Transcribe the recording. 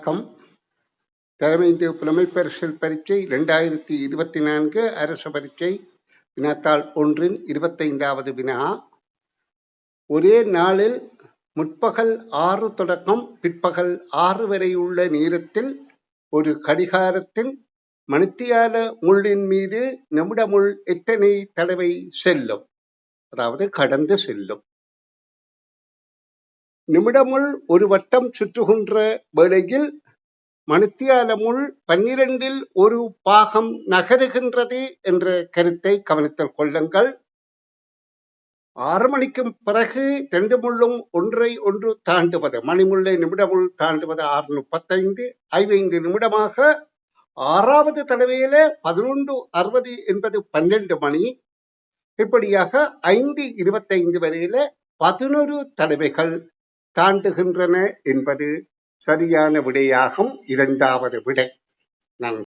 வணக்கம். தலைமை இந்திய புலமைப்பரிசில் பரீட்சை 2024 அரசு பரீட்சை வினாத்தாள் 1 25வது வினா. ஒரே நாளில் முற்பகல் 6 தொடக்கம் பிற்பகல் 6 வரை உள்ள நேரத்தில் ஒரு கடிகாரத்தின் மணித்தியால முள்ளின் மீது நிமிட முள் எத்தனை தடவை செல்லும், அதாவது கடந்து செல்லும். நிமிடமுள் ஒரு வட்டம் சுற்றுகின்ற வேளையில் மணித்தியால முள் 12இல் ஒரு பாகம் நகருகின்றது என்ற கருத்தை கவனத்தில் கொள்ளுங்கள். 6 மணிக்கு பிறகு 2 முள்ளும் ஒன்றை ஒன்று தாண்டுவது, மணிமுள்ளை நிமிடமுள் தாண்டுவது 6:35, 5 நிமிடமாக 6வது தடவையில 11:60 என்பது 12 மணி. இப்படியாக 5:25 வரையில 11 தடவைகள் தாண்டுகின்றன என்பது சரியான விடையாகும். 2வது விடை. நன்றி.